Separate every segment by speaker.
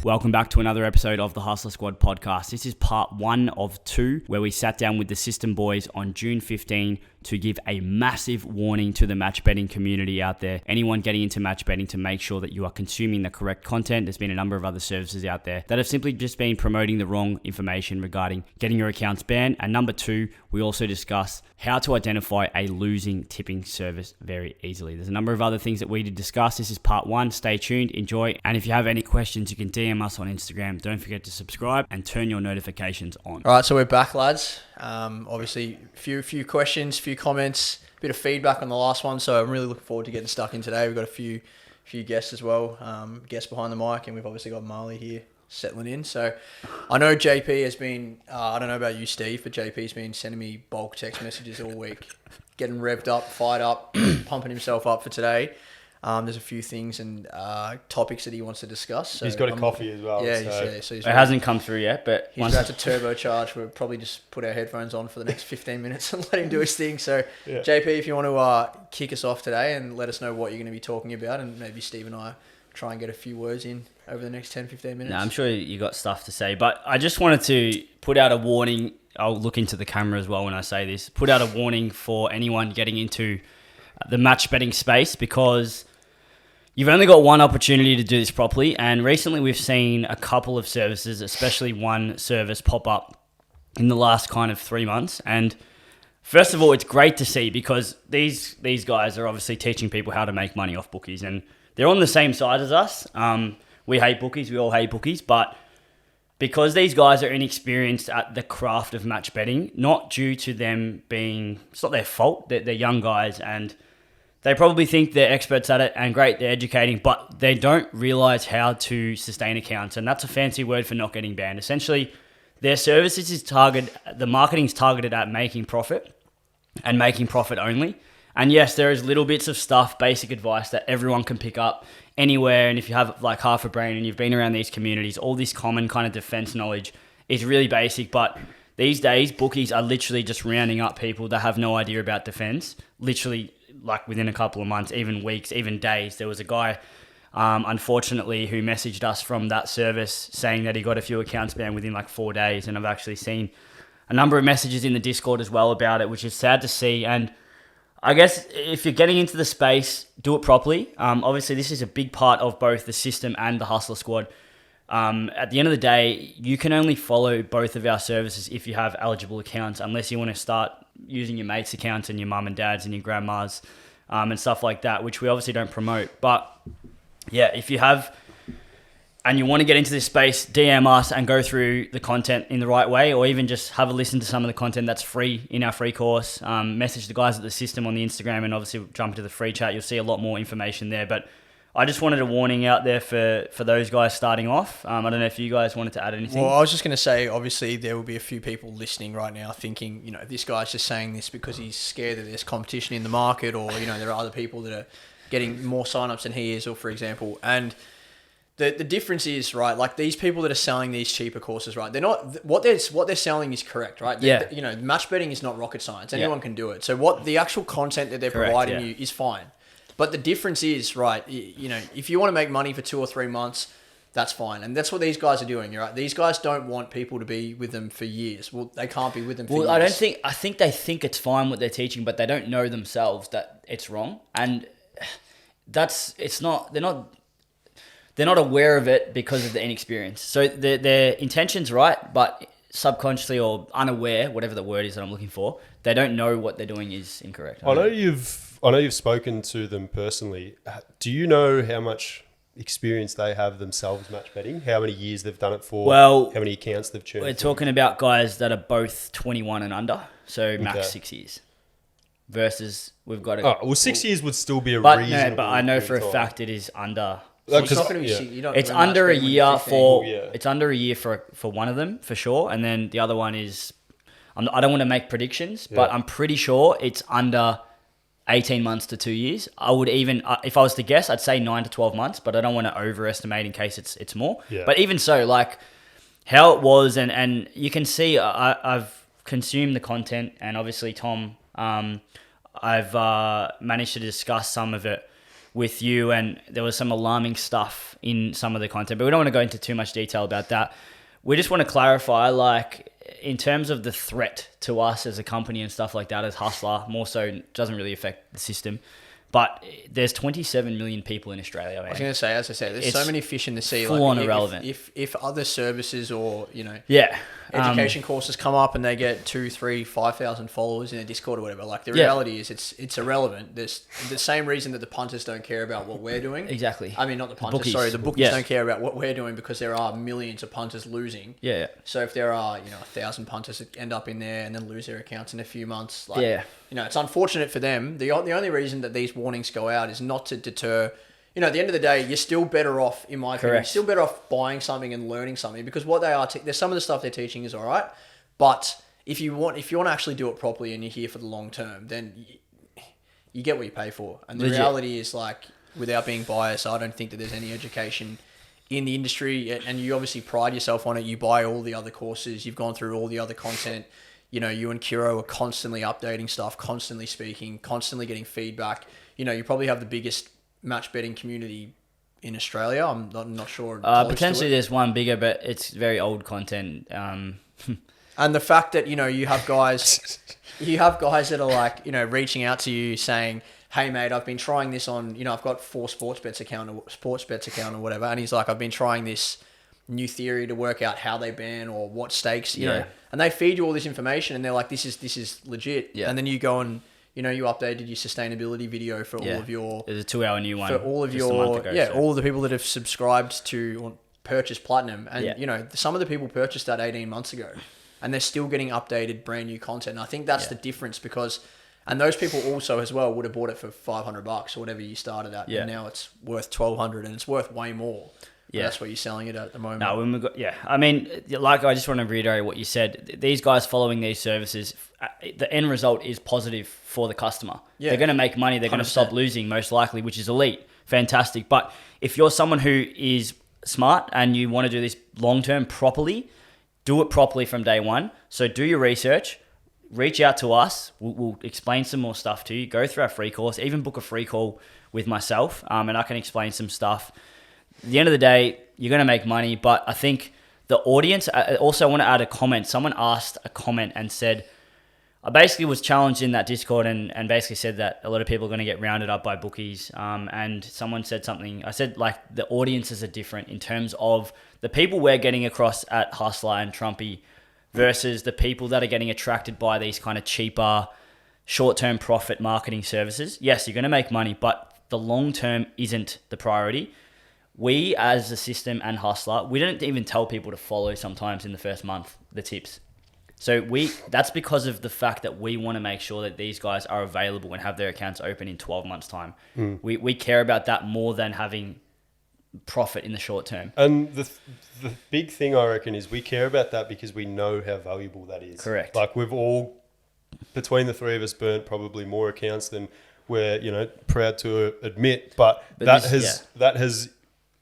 Speaker 1: Welcome back to another episode of the Hussla Squad podcast. This is part 1 of 2, where we sat down with the System boys on June 15 to give a massive warning to the match betting community out there. Anyone getting into match betting, to make sure that you are consuming the correct content. There's been a number of other services out there that have simply just been promoting the wrong information regarding getting your accounts banned. And number 2, we also discuss how to identify a losing tipping service very easily. There's a number of other things that we did discuss. This is part 1. Stay tuned, enjoy. And if you have any questions, you can DM us on Instagram. Don't forget to subscribe and turn your notifications on.
Speaker 2: All right, so we're back, lads. Obviously, few questions, few comments, a bit of feedback on the last one. So I'm really looking forward to getting stuck in today. We've got a few guests as well, guests behind the mic, and we've obviously got Marley here settling in. So I know JP has been, I don't know about you, Steve, but JP's been sending me bulk text messages all week, getting revved up, fired up, pumping himself up for today. There's a few things and topics that he wants to discuss. So
Speaker 3: he's got a coffee as well.
Speaker 2: Yeah,
Speaker 1: so it hasn't come through yet, but
Speaker 2: he's about to turbocharge. We'll probably just put our headphones on for the next 15 minutes and let him do his thing. So, yeah. JP, if you want to kick us off today and let us know what you're going to be talking about, and maybe Steve and I try and get a few words in over the next 10, 15 minutes.
Speaker 1: No, I'm sure you got stuff to say, but I just wanted to put out a warning. I'll look into the camera as well when I say this. Put out a warning for anyone getting into the match betting space, because you've only got one opportunity to do this properly. And recently we've seen a couple of services, especially one service, pop up in the last kind of 3 months. And first of all, it's great to see, because these guys are obviously teaching people how to make money off bookies, and they're on the same side as us. We hate bookies. We all hate bookies. But because these guys are inexperienced at the craft of match betting, not due to them being, it's not their fault, they're young guys, and they probably think they're experts at it, and great, they're educating, but they don't realize how to sustain accounts. And that's a fancy word for not getting banned. Essentially, their services is the marketing's targeted at making profit, and making profit only. And yes, there is little bits of stuff, basic advice that everyone can pick up anywhere. And if you have like half a brain and you've been around these communities, all this common kind of defense knowledge is really basic. But these days, bookies are literally just rounding up people that have no idea about defense. Literally, like within a couple of months, even weeks, even days. There was a guy, unfortunately, who messaged us from that service saying that he got a few accounts banned within like 4 days. And I've actually seen a number of messages in the Discord as well about it, which is sad to see. And I guess if you're getting into the space, do it properly. Obviously, this is a big part of both the system and the Hussla Squad. At the end of the day, you can only follow both of our services if you have eligible accounts, unless you want to start using your mates' accounts and your mum and dad's and your grandma's and stuff like that, which we obviously don't promote. But yeah, if you have and you want to get into this space, DM us and go through the content in the right way, or even just have a listen to some of the content that's free in our free course. Message the guys at the system on the Instagram, and obviously jump into the free chat. You'll see a lot more information there. But I just wanted a warning out there for those guys starting off. I don't know if you guys wanted to add anything.
Speaker 2: Well, I was just going to say, obviously, there will be a few people listening right now thinking, this guy's just saying this because he's scared that there's competition in the market, or, there are other people that are getting more signups than he is, or for example. And the difference is, right, like these people that are selling these cheaper courses, right, they're not, what they're selling is correct, right? Match betting is not rocket science. Anyone can do it. So what the actual content that they're providing you is fine. But the difference is, right, if you want to make money for 2 or 3 months, that's fine. And that's what these guys are doing, right? These guys don't want people to be with them for years. Well, they can't be with them for years.
Speaker 1: I think they think it's fine what they're teaching, but they don't know themselves that it's wrong. And they're not aware of it because of the inexperience. So their intention's right, but subconsciously or unaware, whatever the word is that I'm looking for, they don't know what they're doing is incorrect.
Speaker 3: I know you've spoken to them personally. Do you know how much experience they have themselves match betting? How many years they've done it for?
Speaker 1: Well,
Speaker 3: how many accounts they've churned?
Speaker 1: We're talking about guys that are both 21 and under, so max 6 years. Versus we've got
Speaker 3: 6 years would still be
Speaker 1: but
Speaker 3: reasonable.
Speaker 1: But I know for a fact it is under.
Speaker 2: It's not going to be.
Speaker 1: It's under a year for. It's under a year for one of them for sure, and then the other one is. I don't want to make predictions, but I'm pretty sure it's under 18 months to 2 years. I would even, if I was to guess, I'd say 9 to 12 months, but I don't want to overestimate in case it's more. Yeah. But even so, like how it was, and you can see I've consumed the content, and obviously Tom, I've managed to discuss some of it with you, and there was some alarming stuff in some of the content, but we don't want to go into too much detail about that. We just want to clarify, like, in terms of the threat to us as a company and stuff like that, as Hussla, more so doesn't really affect the system. But there's 27 million people in Australia, man.
Speaker 2: I was going to say, as I said, there's so many fish in the sea.
Speaker 1: Full on irrelevant.
Speaker 2: If other services or,
Speaker 1: yeah,
Speaker 2: education courses come up and they get 2, 3, 5,000 followers in a Discord or whatever, like the reality is it's irrelevant. There's the same reason that the punters don't care about what we're doing.
Speaker 1: Exactly.
Speaker 2: I mean, not the punters, sorry, the bookies don't care about what we're doing because there are millions of punters losing.
Speaker 1: Yeah.
Speaker 2: So if there are, 1,000 punters that end up in there and then lose their accounts in a few months, it's unfortunate for them. The only reason that these warnings go out is not to deter. At the end of the day, you're still better off, in my opinion, you're still better off buying something and learning something, because what they are, there's some of the stuff they're teaching is all right, but if you want to actually do it properly and you're here for the long term, then you get what you pay for. And the reality is, like, without being biased, I don't think that there's any education in the industry, and you obviously pride yourself on it. You buy all the other courses, you've gone through all the other content. You and Kiro are constantly updating stuff, constantly speaking, constantly getting feedback. You probably have the biggest match betting community in Australia. I'm not sure.
Speaker 1: Potentially there's one bigger, but it's very old content.
Speaker 2: And the fact that, you have guys that are like, reaching out to you saying, hey mate, I've been trying this on, I've got 4 Sportsbets account or whatever. And he's like, I've been trying this new theory to work out how they ban or what stakes, you know, and they feed you all this information and they're like, this is legit. Yeah. And then you go and, you updated your sustainability video for all of your...
Speaker 1: There's a 2-hour new one.
Speaker 2: For all of your... all of the people that have subscribed to or purchased Platinum. And, some of the people purchased that 18 months ago and they're still getting updated brand new content. And I think that's the difference because... And those people also as well would have bought it for $500 or whatever you started at. Yeah. And now it's worth $1,200 and it's worth way more. Yeah. That's what you're selling it at the moment.
Speaker 1: No, when we got, I mean, like, I just want to reiterate what you said. These guys following these services, the end result is positive for the customer. Yeah. They're going to make money. They're 100%. Going to stop losing most likely, which is elite. Fantastic. But if you're someone who is smart and you want to do this long-term properly, do it properly from day one. So do your research. Reach out to us. We'll explain some more stuff to you. Go through our free course. Even book a free call with myself, and I can explain some stuff. At the end of the day, you're going to make money, but I think the audience... I also want to add a comment. Someone asked a comment and said... I basically was challenged in that Discord and basically said that a lot of people are going to get rounded up by bookies. And someone said something... I said, like, the audiences are different in terms of the people we're getting across at Hussla and Trumpy versus the people that are getting attracted by these kind of cheaper, short-term profit marketing services. Yes, you're going to make money, but the long-term isn't the priority. We, as a system and Hussla, we don't even tell people to follow sometimes in the first month, the tips. So that's because of the fact that we want to make sure that these guys are available and have their accounts open in 12 months' time. We care about that more than having profit in the short term.
Speaker 3: And the big thing, I reckon, is we care about that because we know how valuable that is.
Speaker 1: Correct.
Speaker 3: Like, we've all, between the three of us, burnt probably more accounts than we're, proud to admit. But that has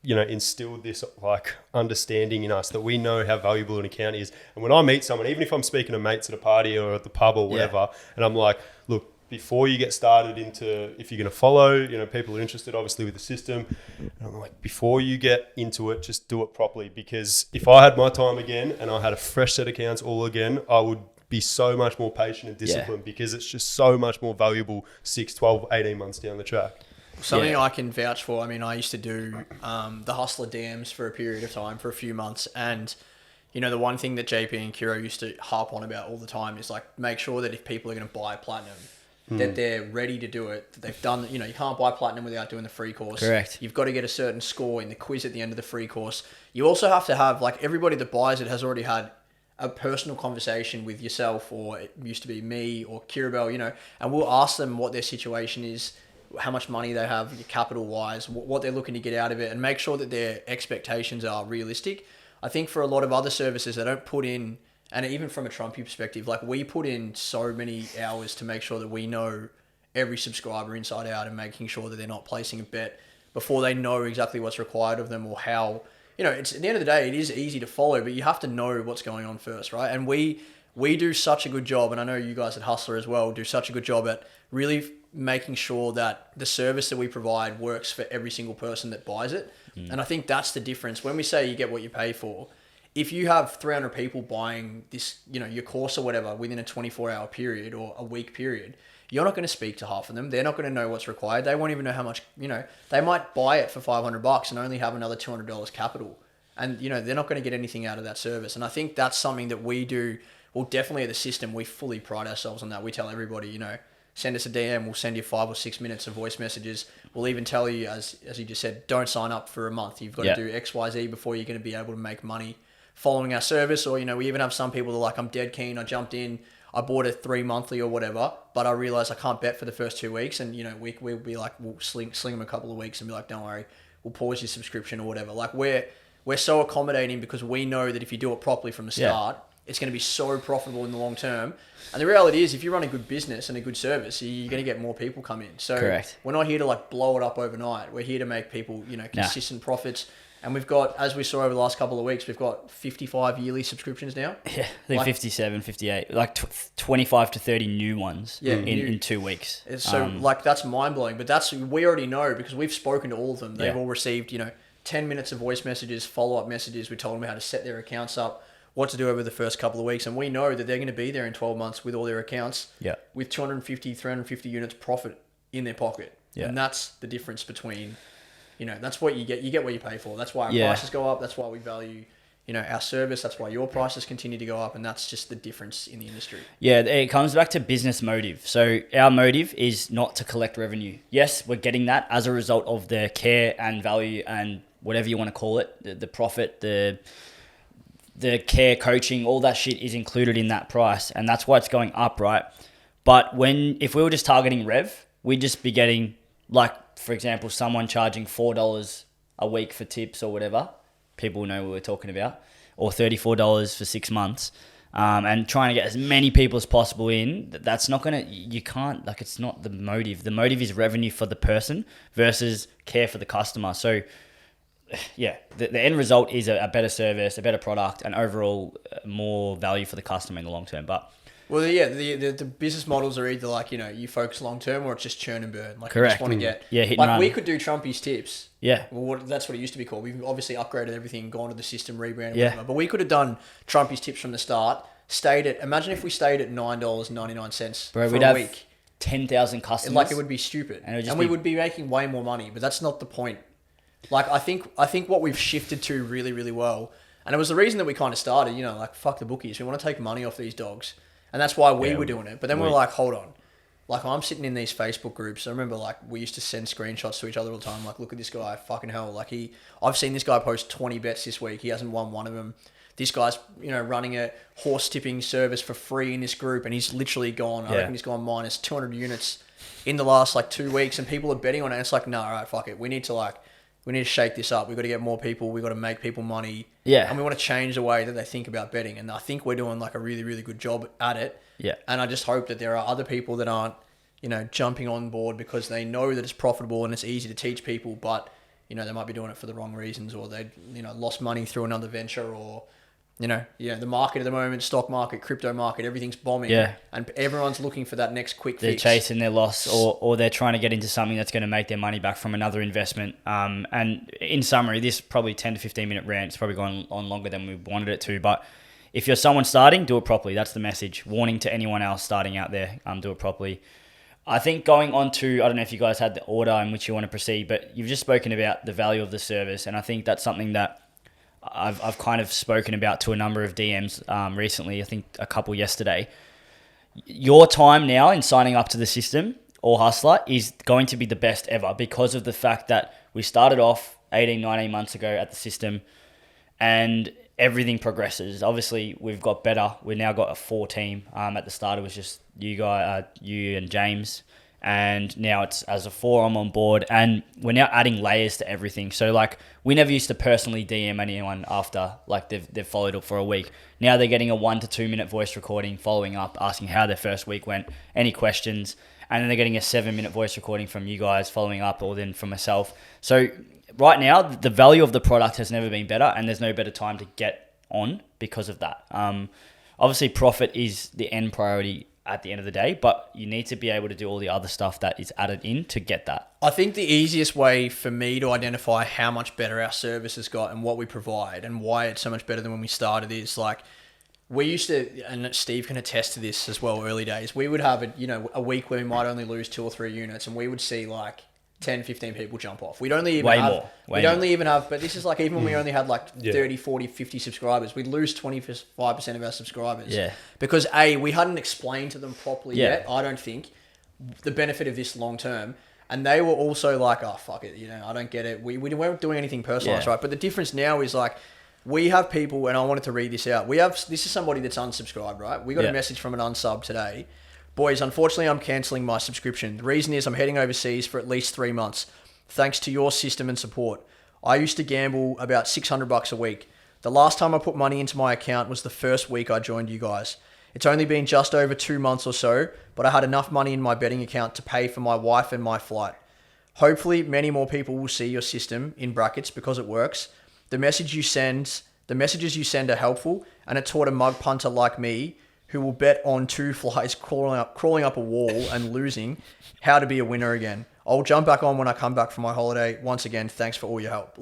Speaker 3: instilled this, like, understanding in us that we know how valuable an account is. And when I meet someone, even if I'm speaking to mates at a party or at the pub or whatever, and I'm like, look, before you get started into, if you're going to follow, people are interested obviously with the system. And I'm like, before you get into it, just do it properly. Because if I had my time again and I had a fresh set of accounts all again, I would be so much more patient and disciplined because it's just so much more valuable 6, 12, 18 months down the track.
Speaker 2: Something I can vouch for. I mean, I used to do the Hussla DMs for a period of time, for a few months. And, the one thing that JP and Kiro used to harp on about all the time is, like, make sure that if people are going to buy Platinum, that they're ready to do it, that they've done, you can't buy Platinum without doing the free course.
Speaker 1: Correct.
Speaker 2: You've got to get a certain score in the quiz at the end of the free course. You also have to have, like, everybody that buys it has already had a personal conversation with yourself, or it used to be me or Kiribel, and we'll ask them what their situation is, how much money they have, capital-wise, what they're looking to get out of it, and make sure that their expectations are realistic. I think for a lot of other services, they don't put in... And even from a Trumpy perspective, like, we put in so many hours to make sure that we know every subscriber inside out and making sure that they're not placing a bet before they know exactly what's required of them or how, it's at the end of the day, it is easy to follow, but you have to know what's going on first, right? And we we do such a good job, and I know you guys at Hussla as well do such a good job at really making sure that the service that we provide works for every single person that buys it. And I think that's the difference. When we say you get what you pay for, if you have 300 people buying this, your course or whatever within a 24-hour period or a week period, you're not going to speak to half of them. They're not going to know what's required. They won't even know how much, they might buy it for $500 and only have another $200 capital. And, they're not going to get anything out of that service. And I think that's something that we do. Well, definitely at the system, we fully pride ourselves on that. We tell everybody, send us a DM. We'll send you 5 or 6 minutes of voice messages. We'll even tell you, as you just said, don't sign up for a month. You've got to do X, Y, Z before you're going to be able to make money following our service. Or, we even have some people that are like, I'm dead keen. I jumped in. I bought it 3 monthly or whatever, but I realized I can't bet for the first 2 weeks. And, we'll be like, we'll sling them a couple of weeks and be like, don't worry, we'll pause your subscription or whatever. Like we're so accommodating because we know that if you do it properly from the start, it's going to be so profitable in the long term. And the reality is, if you run a good business and a good service, you're going to get more people come in. So
Speaker 1: Correct.
Speaker 2: We're not here to blow it up overnight. We're here to make people, consistent profits. And we've got, as we saw over the last couple of weeks, we've got 55 yearly subscriptions now.
Speaker 1: Yeah, I think 57, 58, 25 to 30 new ones in 2 weeks.
Speaker 2: So that's mind blowing. But we already know because we've spoken to all of them. They've all received, 10 minutes of voice messages, follow-up messages. We told them how to set their accounts up, what to do over the first couple of weeks. And we know that they're going to be there in 12 months with all their accounts with 250, 350 units profit in their pocket. Yeah. And that's the difference between, that's what you get. You get what you pay for. That's why our prices go up. That's why we value, our service. That's why your prices continue to go up. And that's just the difference in the industry.
Speaker 1: Yeah, it comes back to business motive. So our motive is not to collect revenue. Yes, we're getting that as a result of the care and value and whatever you want to call it, the profit, the care, coaching, all that shit is included in that price. And that's why it's going up, right? But if we were just targeting rev, we'd just be getting, for example, someone charging $4 a week for tips or whatever. People know what we're talking about. Or $34 for 6 months. And trying to get as many people as possible in, that's not going to, you can't, it's not the motive. The motive is revenue for the person versus care for the customer. So, yeah, the end result is a better service, a better product, and overall more value for the customer in the long term. But
Speaker 2: well, yeah, the business models are either you focus long term or it's just churn and burn.
Speaker 1: Correct.
Speaker 2: You just want to get
Speaker 1: hit and run.
Speaker 2: We could do Trumpy's tips.
Speaker 1: Yeah.
Speaker 2: Well, that's what it used to be called. We've obviously upgraded everything, gone to the system, rebranded, whatever. But we could have done Trumpy's tips from the start. Imagine if we stayed at $9.99 for a week.
Speaker 1: 10,000 customers.
Speaker 2: It would be stupid, and we would be making way more money. But that's not the point. I think what we've shifted to really, really well, and it was the reason that we kind of started, fuck the bookies. We want to take money off these dogs. And that's why we were doing it. But then we're like, hold on. I'm sitting in these Facebook groups. I remember we used to send screenshots to each other all the time. Look at this guy, fucking hell. I've seen this guy post 20 bets this week. He hasn't won one of them. This guy's, running a horse tipping service for free in this group. And he's literally gone, I reckon he's gone minus 200 units in the last 2 weeks. And people are betting on it. And it's no, all right, fuck it. We need to shake this up. We've got to get more people. We've got to make people money.
Speaker 1: Yeah.
Speaker 2: And we want to change the way that they think about betting. And I think we're doing a really, really good job at it.
Speaker 1: Yeah.
Speaker 2: And I just hope that there are other people that aren't, jumping on board because they know that it's profitable and it's easy to teach people, but, they might be doing it for the wrong reasons, or they, lost money through another venture, or, the market at the moment, stock market, crypto market, everything's bombing.
Speaker 1: Yeah.
Speaker 2: And everyone's looking for that next quick
Speaker 1: they're
Speaker 2: fix.
Speaker 1: They're chasing their loss, or they're trying to get into something that's going to make their money back from another investment. And in summary, this probably 10 to 15 minute rant, it's probably gone on longer than we wanted it to, but if you're someone starting, do it properly. That's the message. Warning to anyone else starting out there, do it properly. I think going on to, I don't know if you guys had the order in which you want to proceed, but you've just spoken about the value of the service. And I think that's something that I've kind of spoken about to a number of DMs recently, I think a couple yesterday. Your time now in signing up to the system or Hussla is going to be the best ever because of the fact that we started off 18, 19 months ago at the system and everything progresses. Obviously, we've got better. We've now got a 4 team. At the start, it was just you and James. And now it's as a 4, I'm on board. And we're now adding layers to everything. So, we never used to personally DM anyone after, they've followed up for a week. Now they're getting a 1 to 2 minute voice recording, following up, asking how their first week went, any questions. And then they're getting a 7-minute voice recording from you guys, following up, or then from myself. So, right now, the value of the product has never been better, and there's no better time to get on because of that. obviously profit is the end priority at the end of the day, but you need to be able to do all the other stuff that is added in to get that.
Speaker 2: I think the easiest way for me to identify how much better our service has got and what we provide and why it's so much better than when we started is like, we used to, and Steve can attest to this as well, early days, we would have a week where we might only lose 2 or 3 units, and we would see like 10, 15 people jump off. We'd only even have, but this is like even when we only had like 30, 40, 50 subscribers, we'd lose 25% of our subscribers.
Speaker 1: Yeah. Because
Speaker 2: we hadn't explained to them properly yet, I don't think, the benefit of this long term. And they were also like, oh, fuck it, I don't get it. We weren't doing anything personalized, right? But the difference now is like, we have people, and I wanted to read this out. This is somebody that's unsubscribed, right? We got a message from an unsub today. Boys, unfortunately, I'm cancelling my subscription. The reason is I'm heading overseas for at least 3 months. Thanks to your system and support. I used to gamble about $600 a week. The last time I put money into my account was the first week I joined you guys. It's only been just over 2 months or so, but I had enough money in my betting account to pay for my wife and my flight. Hopefully, many more people will see your system, in brackets, because it works. The messages you send are helpful, and it taught a mug punter like me, who will bet on 2 flies crawling up a wall and losing, how to be a winner again. I'll jump back on when I come back from my holiday. Once again, thanks for all your help.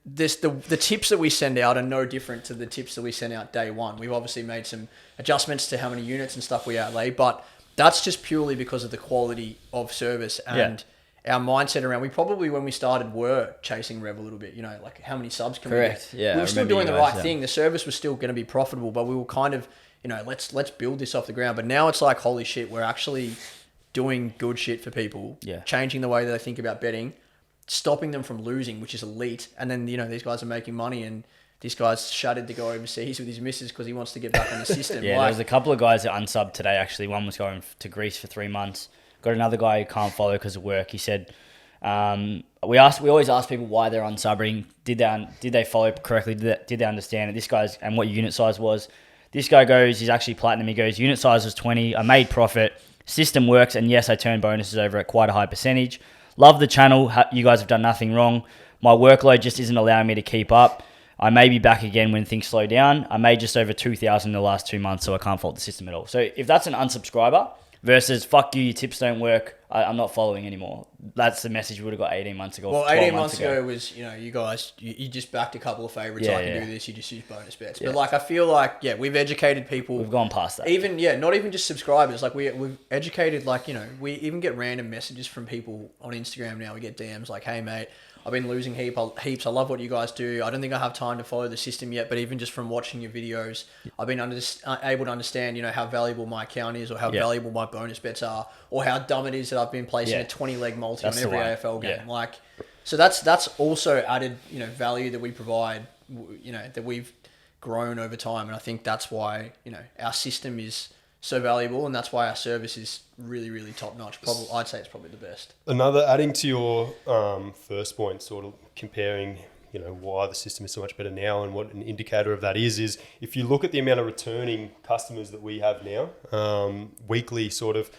Speaker 2: The tips that we send out are no different to the tips that we sent out day one. We've obviously made some adjustments to how many units and stuff we outlay, but that's just purely because of the quality of service and our mindset around. We probably, when we started, were chasing rev a little bit, like how many subs can we get?
Speaker 1: Yeah,
Speaker 2: we were still doing the right thing. The service was still going to be profitable, but we were kind of, let's build this off the ground. But now it's like, holy shit, we're actually doing good shit for people, changing the way that they think about betting, stopping them from losing, which is elite. And then, these guys are making money, and this guy's shuttered to go overseas with his missus because he wants to get back on the system.
Speaker 1: There was a couple of guys that unsubbed today, actually. One was going to Greece for 3 months. Got another guy who can't follow because of work. He said, we always ask people why they're unsubbing. Did they follow correctly? Did they understand it? This guy's, and what unit size was. This guy goes, he's actually platinum. He goes, unit size was 20. I made profit. System works. And yes, I turned bonuses over at quite a high percentage. Love the channel. You guys have done nothing wrong. My workload just isn't allowing me to keep up. I may be back again when things slow down. I made just over 2,000 in the last 2 months, so I can't fault the system at all. So if that's an unsubscriber versus fuck you, your tips don't work, I'm not following anymore. That's the message we would have got 18 months ago.
Speaker 2: Well, 18 months ago was, you guys, you just backed a couple of favourites. I can do this. You just use bonus bets. But I feel like, we've educated people.
Speaker 1: We've gone past that.
Speaker 2: Even, not even just subscribers. Like we've educated, we even get random messages from people on Instagram now. We get DMs like, hey mate, I've been losing heaps. I love what you guys do. I don't think I have time to follow the system yet, but even just from watching your videos, I've been able to understand, how valuable my account is, or how valuable my bonus bets are, or how dumb it is that I've been placing a 20-leg multi on every AFL game. So that's also added, value that we provide, that we've grown over time. And I think that's why, our system is so valuable, and that's why our service is really, really top notch. I'd say it's probably the best.
Speaker 3: Adding to your first point, sort of comparing, why the system is so much better now, and what an indicator of that is if you look at the amount of returning customers that we have now, weekly sort of,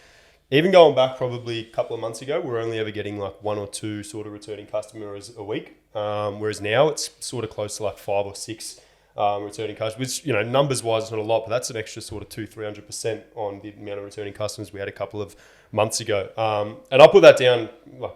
Speaker 3: even going back probably a couple of months ago, we're only ever getting like 1 or 2 sort of returning customers a week, whereas now it's sort of close to like 5 or 6 returning customers, which, numbers wise is not a lot, but that's an extra sort of 200-300% on the amount of returning customers we had a couple of months ago. And I'll put that down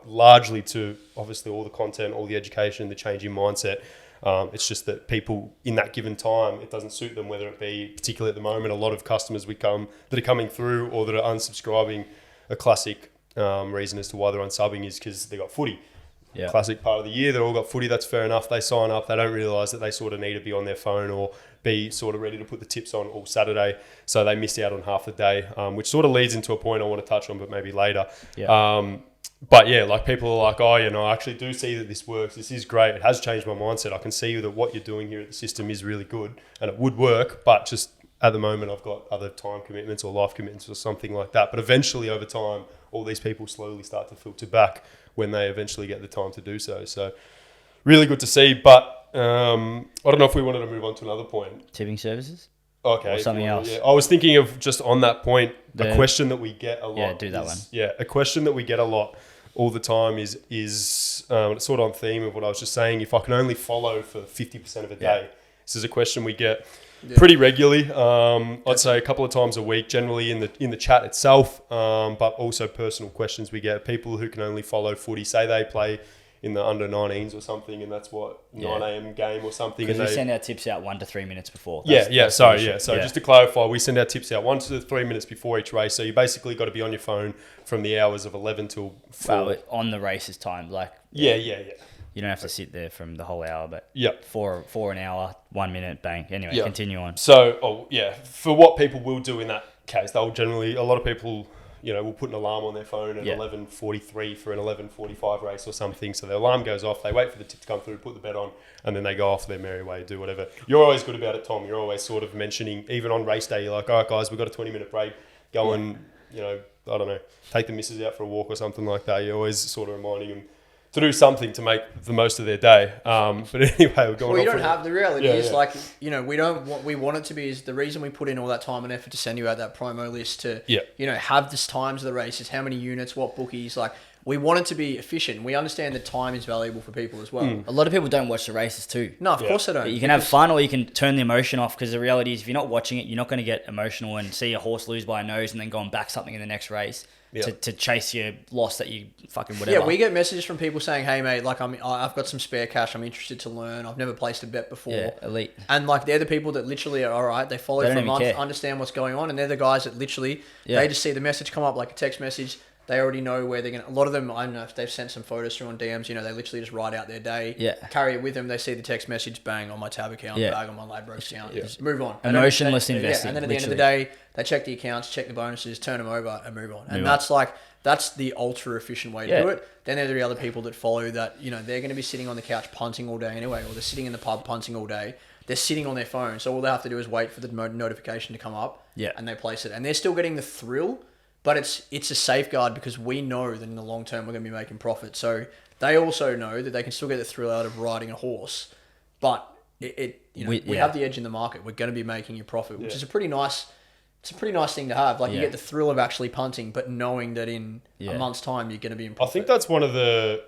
Speaker 3: largely to obviously all the content, all the education, the change in mindset. It's just that people in that given time, it doesn't suit them, whether it be, particularly at the moment, a lot of customers that are coming through or that are unsubscribing. A classic reason as to why they're unsubbing is because they got footy. Yeah. Classic part of the year, they've all got footy, that's fair enough. They sign up, they don't realise that they sort of need to be on their phone or be sort of ready to put the tips on all Saturday. So they missed out on half the day, which sort of leads into a point I want to touch on, but maybe later. Yeah. But people are like, I actually do see that this works. This is great. It has changed my mindset. I can see that what you're doing here at the system is really good and it would work, but just at the moment I've got other time commitments or life commitments or something like that. But eventually over time, all these people slowly start to filter back when they eventually get the time to do so. So really good to see. But I don't know if we wanted to move on to another point.
Speaker 1: Tipping services?
Speaker 3: Okay.
Speaker 1: Or something else?
Speaker 3: Yeah. I was thinking of just on that point, a question that we get a lot.
Speaker 1: Yeah, do that one.
Speaker 3: Yeah, a question that we get a lot all the time is it's sort of on theme of what I was just saying. If I can only follow for 50% of a day, This is a question we get pretty regularly. I'd say a couple of times a week, generally in the chat itself, but also personal questions we get. People who can only follow footy, say they play in the under 19s or something, and that's 9 a.m. game or something.
Speaker 1: Because
Speaker 3: we
Speaker 1: send our tips out 1 to 3 minutes before.
Speaker 3: So just to clarify, we send our tips out 1 to 3 minutes before each race. So you basically got to be on your phone from the hours of 11 till 4.
Speaker 1: Well, on the race's time,
Speaker 3: Yeah.
Speaker 1: You don't have to sit there from the whole hour, but for an hour, 1 minute, bang. Anyway, continue on.
Speaker 3: So, for what people will do in that case, they'll generally, a lot of people, will put an alarm on their phone at 11:43 for an 11:45 race or something. So the alarm goes off, they wait for the tip to come through, put the bet on, and then they go off their merry way, do whatever. You're always good about it, Tom. You're always sort of mentioning, even on race day, you're like, all right, guys, we've got a 20-minute break. Go and, I don't know, take the missus out for a walk or something like that. You're always sort of reminding them to do something to make the most of their day. But anyway, we're going.
Speaker 2: Well, you don't have the reality is we don't. What we want it to be is the reason we put in all that time and effort to send you out that promo list to have the times of the races, how many units, what bookies. Like we want it to be efficient. We understand that time is valuable for people as well.
Speaker 1: A lot of people don't watch the races too.
Speaker 2: No, of course they don't.
Speaker 1: You can have fun or you can turn the emotion off, because the reality is if you're not watching it, you're not going to get emotional and see a horse lose by a nose and then go and back something in the next race. To chase your loss that you fucking whatever.
Speaker 2: Yeah, we get messages from people saying, "Hey mate, like I've got some spare cash. I'm interested to learn. I've never placed a bet before."
Speaker 1: Yeah, elite.
Speaker 2: And like they're the people that literally are all right. They follow for a month, understand what's going on, and they're the guys that literally they just see the message come up like a text message. They already know where they're going to... A lot of them, I don't know if they've sent some photos through on DMs, they literally just write out their day, carry it with them. They see the text message, bang, on my tab account, bang, on my Ladbrokes account. Just move on.
Speaker 1: Emotionless investing.
Speaker 2: And then at the end of the day, they check the accounts, check the bonuses, turn them over and move on. And that's the ultra efficient way to do it. Then there are the other people that follow that, they're going to be sitting on the couch punting all day anyway, or they're sitting in the pub punting all day. They're sitting on their phone. So all they have to do is wait for the notification to come up and they place it. And they're still getting the thrill. But it's a safeguard because we know that in the long term we're going to be making profit. So they also know that they can still get the thrill out of riding a horse, but we have the edge in the market. We're going to be making a profit, which is a pretty nice. It's a pretty nice thing to have. Like you get the thrill of actually punting, but knowing that in a month's time you're going to be in profit.
Speaker 3: I think that's one of the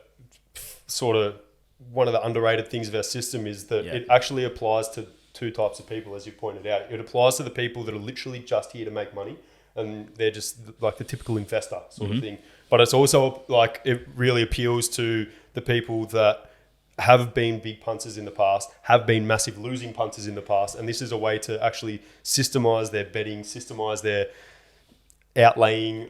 Speaker 3: underrated things of our system is that it actually applies to two types of people, as you pointed out. It applies to the people that are literally just here to make money. And they're just like the typical investor sort of thing. But it's also like it really appeals to the people that have been big punters in the past, have been massive losing punters in the past. And this is a way to actually systemize their betting, systemize their outlaying,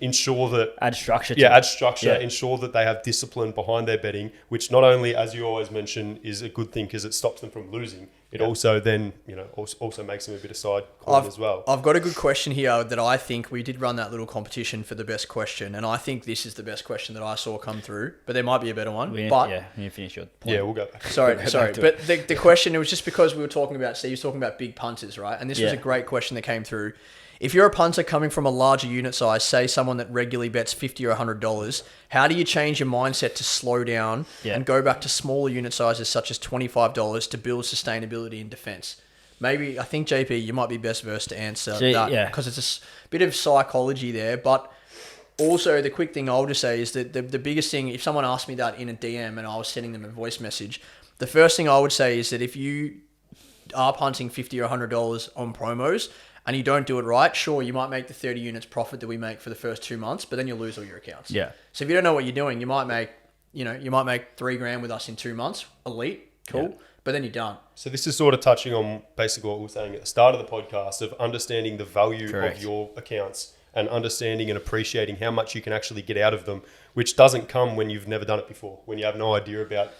Speaker 3: ensure that...
Speaker 1: Add structure
Speaker 3: ensure that they have discipline behind their betting, which not only, as you always mention, is a good thing because it stops them from losing. It also then, also makes them a bit of side coin as well.
Speaker 2: I've got a good question here that I think we did run that little competition for the best question, and I think this is the best question that I saw come through, but there might be a better one.
Speaker 1: You finish your point.
Speaker 3: Yeah, we'll go back.
Speaker 2: Sorry. But the question, it was just because we were talking about, Steve was talking about big punters, right? And this was a great question that came through. If you're a punter coming from a larger unit size, say someone that regularly bets $50 or $100, how do you change your mindset to slow down and go back to smaller unit sizes such as $25 to build sustainability and defense? Maybe, I think, JP, you might be best versed to answer that because it's a bit of psychology there. But also, the quick thing I'll just say is that the biggest thing, if someone asked me that in a DM and I was sending them a voice message, the first thing I would say is that if you are punting $50 or $100 on promos, and you don't do it right, sure, you might make the 30 units profit that we make for the first 2 months, but then you'll lose all your accounts.
Speaker 1: Yeah.
Speaker 2: So if you don't know what you're doing, you might make $3,000 with us in 2 months. Elite, cool. Yeah. But then you're done.
Speaker 3: So this is sort of touching on basically what we were saying at the start of the podcast of understanding the value of your accounts and understanding and appreciating how much you can actually get out of them, which doesn't come when you've never done it before, when you have no idea about...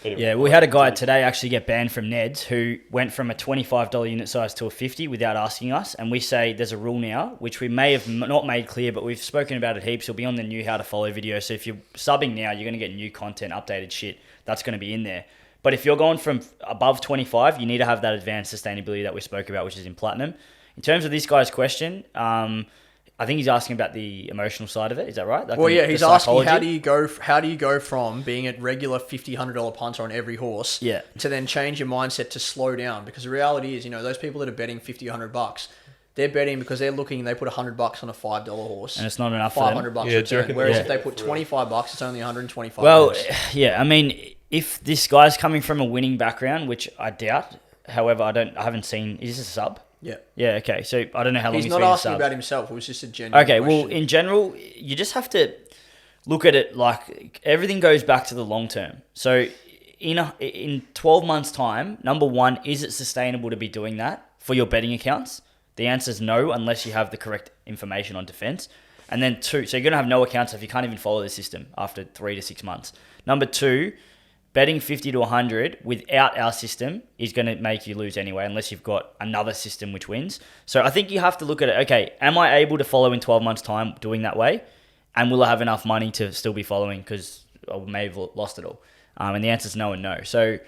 Speaker 1: Anyway, we had a guy today actually get banned from Ned's who went from a $25 unit size to a $50 without asking us. And we say there's a rule now, which we may have not made clear, but we've spoken about it heaps. It'll be on the new How to Follow video. So if you're subbing now, you're going to get new content, updated shit. That's going to be in there. But if you're going from above 25, you need to have that advanced sustainability that we spoke about, which is in Platinum. In terms of this guy's question, I think he's asking about the emotional side of it. Is that right? Like
Speaker 2: he's asking how do you go from being a regular $50, $100 punter on every horse to then change your mindset to slow down? Because the reality is, those people that are betting $50, $100, they're betting because they're looking, they put $100 on a $5 horse.
Speaker 1: And it's not enough for them.
Speaker 2: $500 return. Whereas if they put $25, it's only $125.
Speaker 1: Well, I mean, if this guy's coming from a winning background, which I doubt, However, I haven't seen. Is this a sub?
Speaker 2: Yeah.
Speaker 1: Yeah. Okay. So I don't know how long
Speaker 2: He's
Speaker 1: he's
Speaker 2: not
Speaker 1: been a
Speaker 2: asking
Speaker 1: sub.
Speaker 2: about himself. It was just a genuine
Speaker 1: Okay.
Speaker 2: question.
Speaker 1: Well, in general, you just have to look at it like everything goes back to the long term. So in 12 months' time, number one, is it sustainable to be doing that for your betting accounts? The answer is no, unless you have the correct information on defense. And then two, so you're going to have no accounts if you can't even follow the system after 3 to 6 months. Number two, betting 50 to 100 without our system is going to make you lose anyway, unless you've got another system which wins. So I think you have to look at it, okay, am I able to follow in 12 months' time doing that way? And will I have enough money to still be following? Because I may have lost it all. And the answer is no and no. So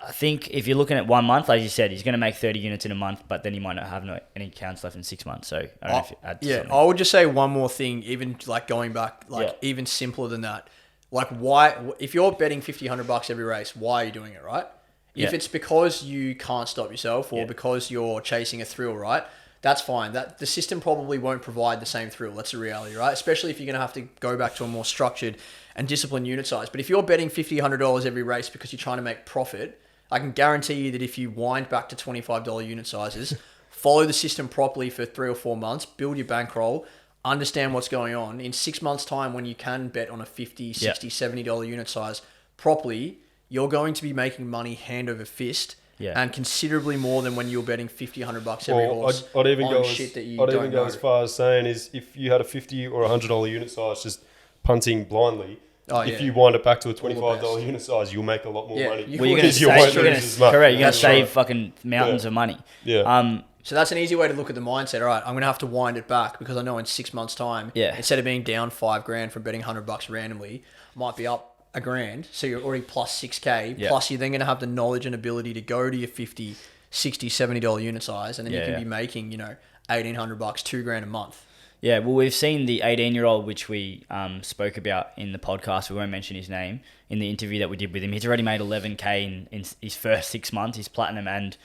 Speaker 1: I think if you're looking at 1 month, like you said, he's going to make 30 units in a month, but then he might not have any accounts left in 6 months. So I don't know if you add something.
Speaker 2: I would just say one more thing, even like going back, even simpler than that. Like why, if you're betting $50-100 every race, why are you doing it, right? If it's because you can't stop yourself or because you're chasing a thrill, right? That's fine. That the system probably won't provide the same thrill. That's the reality, right? Especially if you're going to have to go back to a more structured and disciplined unit size. But if you're betting $50-100 every race because you're trying to make profit, I can guarantee you that if you wind back to $25 unit sizes, follow the system properly for 3 or 4 months, build your bankroll, understand what's going on. In 6 months' time, when you can bet on a $50, $60, $70 unit size properly, you're going to be making money hand over fist. And considerably more than when you're betting $50-100 every horse.
Speaker 3: I'd even go
Speaker 2: shit that you
Speaker 3: I'd
Speaker 2: don't
Speaker 3: even go
Speaker 2: know.
Speaker 3: as far as saying is if you had a $50 or $100 unit size, just punting blindly. If you wind it back to a $25 unit size, you'll make a lot more money.
Speaker 2: Well, you're going to
Speaker 3: won't lose as much.
Speaker 1: Correct. You're going to save fucking mountains of money.
Speaker 3: Yeah.
Speaker 2: So that's an easy way to look at the mindset. All right, I'm going to have to wind it back because I know in 6 months' time, instead of being down $5,000 from betting $100 randomly, I might be up $1,000. So you're already plus $6,000. Plus you're then going to have the knowledge and ability to go to your $50, $60, $70 unit size, and then you can be making, $1,800, $2,000 a month.
Speaker 1: Yeah, well, we've seen the 18-year-old, which we spoke about in the podcast. We won't mention his name. In the interview that we did with him, he's already made $11,000 in his first 6 months, his platinum and